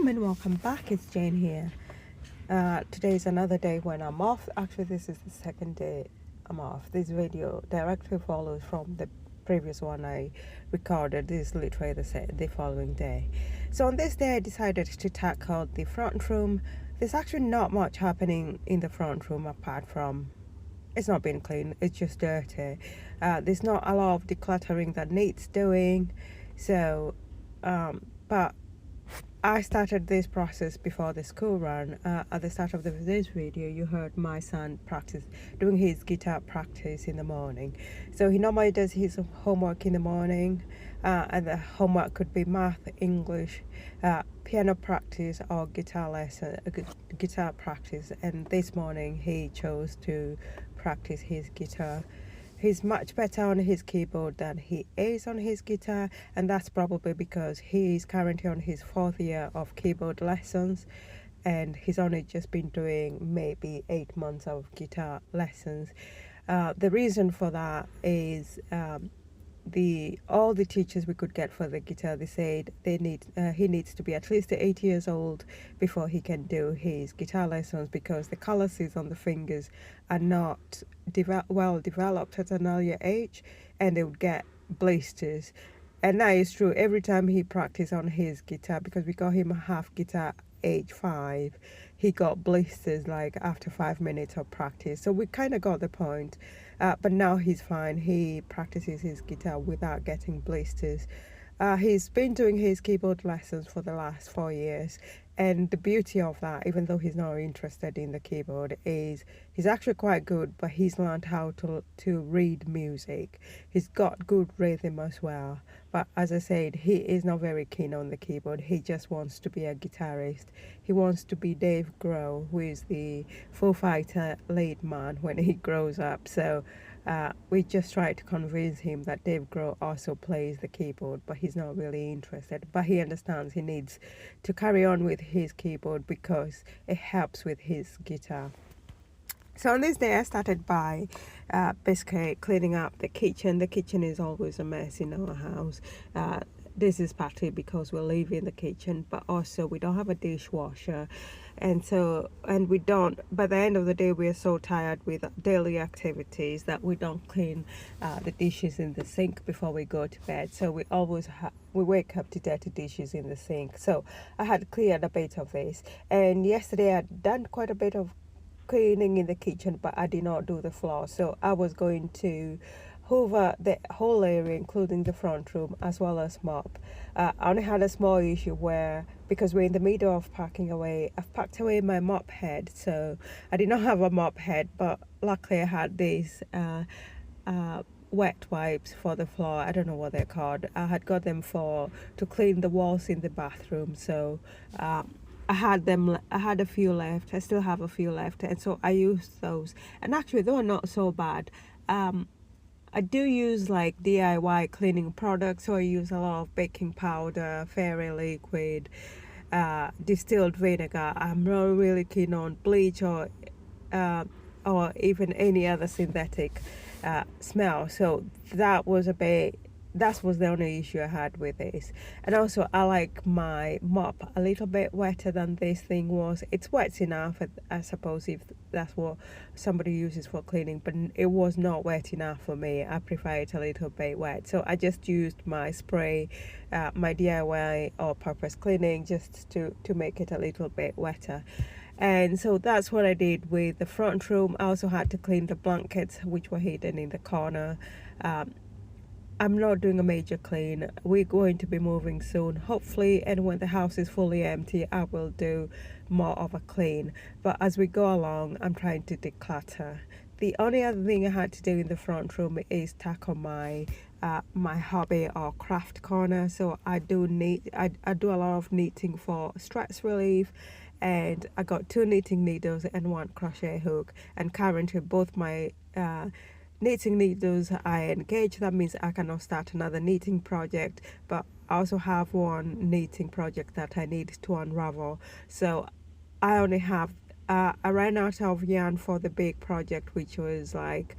and welcome back. It's Jane here. Today is another day when I'm off. Actually, this is the second day I'm off. This video directly follows from the previous one I recorded. This is literally the following day. So on this day, I decided to tackle the front room. There's actually not much happening in the front room apart from it's not being clean. It's just dirty. There's not a lot of decluttering that needs doing. So, but I started this process before the school run. At the start of this video, you heard my son doing his guitar practice in the morning. So he normally does his homework in the morning, and the homework could be math, English, piano practice, or guitar practice. And this morning, he chose to practice his guitar. He's much better on his keyboard than he is on his guitar, and that's probably because he is currently on his 4th year of keyboard lessons, and he's only just been doing maybe 8 months of guitar lessons. The reason for that is all the teachers we could get for the guitar, they said he needs to be at least 8 years old before he can do his guitar lessons, because the calluses on the fingers are not well developed at an earlier age, and they would get blisters. And that is true every time he practiced on his guitar, because we got him a half guitar age 5. He got blisters like after 5 minutes of practice, so we kind of got the point. But now he's fine. He practices his guitar without getting blisters. He's been doing his keyboard lessons for the last 4 years, and the beauty of that, even though he's not interested in the keyboard, is he's actually quite good, but he's learned how to read music. He's got good rhythm as well, but as I said, he is not very keen on the keyboard. He just wants to be a guitarist. He wants to be Dave Grohl, who is the Foo Fighter lead man when he grows up. So we just try to convince him that Dave Grohl also plays the keyboard, but he's not really interested. But he understands he needs to carry on with his keyboard because it helps with his guitar. So on this day, I started by basically cleaning up the kitchen. The kitchen is always a mess in our house. This is partly because we live in the kitchen, but also we don't have a dishwasher, and we don't. By the end of the day, we are so tired with daily activities that we don't clean the dishes in the sink before we go to bed. So we always we wake up to dirty dishes in the sink. So I had cleared a bit of this, and yesterday I'd done quite a bit of cleaning in the kitchen, but I did not do the floor. So I was going to hoover the whole area, including the front room, as well as mop. I only had a small issue where, because we're in the middle of I've packed away my mop head, so I did not have a mop head, but luckily I had these wet wipes for the floor. I don't know what they're called. I had got them to clean the walls in the bathroom, so I had a few left. I still have a few left, and so I used those, and actually they were not so bad. I do use like DIY cleaning products, so I use a lot of baking powder, fairy liquid, distilled vinegar. I'm not really keen on bleach or even any other synthetic smell. So that was the only issue I had with this. And also, I like my mop a little bit wetter than this thing was. It's wet enough, I suppose, if that's what somebody uses for cleaning, but it was not wet enough for me. I prefer it a little bit wet. So I just used my spray, my DIY all-purpose cleaning, just to make it a little bit wetter. And so that's what I did with the front room. I also had to clean the blankets, which were hidden in the corner. I'm not doing a major clean. We're going to be moving soon, hopefully, and when the house is fully empty, I will do more of a clean. But as we go along, I'm trying to declutter. The only other thing I had to do in the front room is tackle my hobby or craft corner. So I do a lot of knitting for stress relief, and I got 2 knitting needles and 1 crochet hook, and currently both my knitting needles are engaged. That means I cannot start another knitting project, but I also have 1 knitting project that I need to unravel. So I only have I ran out of yarn for the big project, which was like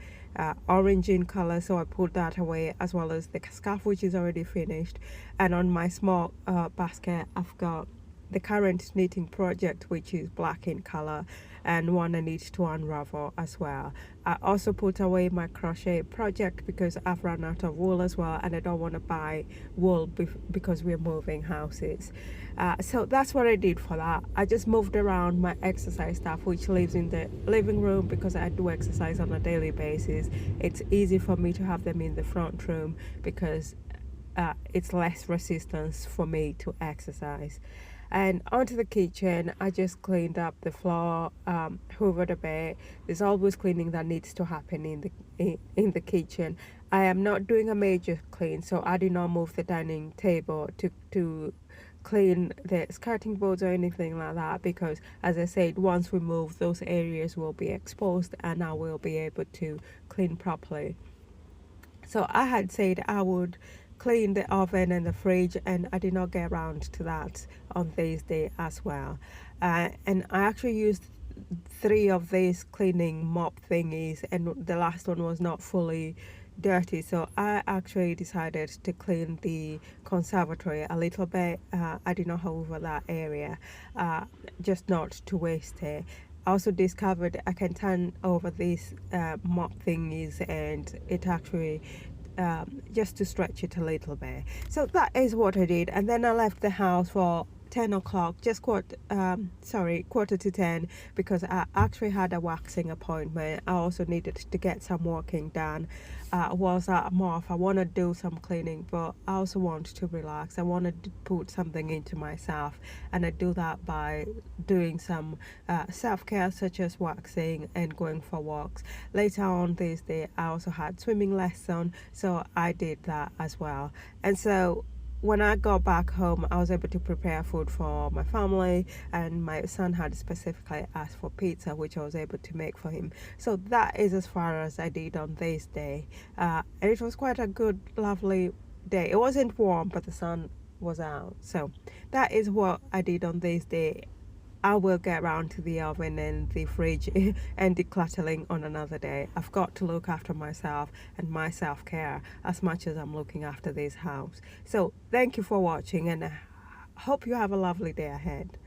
orange in color, so I put that away, as well as the scarf, which is already finished. And on my small basket, I've got the current knitting project, which is black in color, and one I need to unravel as well. I also put away my crochet project because I've run out of wool as well, and I don't want to buy wool because we're moving houses. So that's what I did for that. I just moved around my exercise stuff, which lives in the living room because I do exercise on a daily basis. It's easy for me to have them in the front room because it's less resistance for me to exercise. And onto the kitchen, I just cleaned up the floor, hoovered a bit. There's always cleaning that needs to happen in the kitchen. I am not doing a major clean, so I did not move the dining table to clean the skirting boards or anything like that, because as I said, once we move, those areas will be exposed and I will be able to clean properly. So I had said I would clean the oven and the fridge, and I did not get around to that on this day as well. And I actually used three of these cleaning mop thingies, and the last one was not fully dirty, so I actually decided to clean the conservatory a little bit. I did not hoover that area, just not to waste it. I also discovered I can turn over these mop thingies, and it actually just to stretch it a little bit. So that is what I did, and then I left the house for 10 o'clock, just quarter to 10, because I actually had a waxing appointment. I also needed to get some working done. Whilst I'm off, I want to do some cleaning, but I also want to relax. I wanted to put something into myself, and I do that by doing some self-care, such as waxing and going for walks. Later on this day, I also had swimming lesson, so I did that as well. And so when I got back home, I was able to prepare food for my family, and my son had specifically asked for pizza, which I was able to make for him. So that is as far as I did on this day, and it was quite a good, lovely day. It wasn't warm, but the sun was out. So that is what I did on this day. I will get around to the oven and the fridge and decluttering on another day. I've got to look after myself and my self-care as much as I'm looking after this house. So thank you for watching, and I hope you have a lovely day ahead.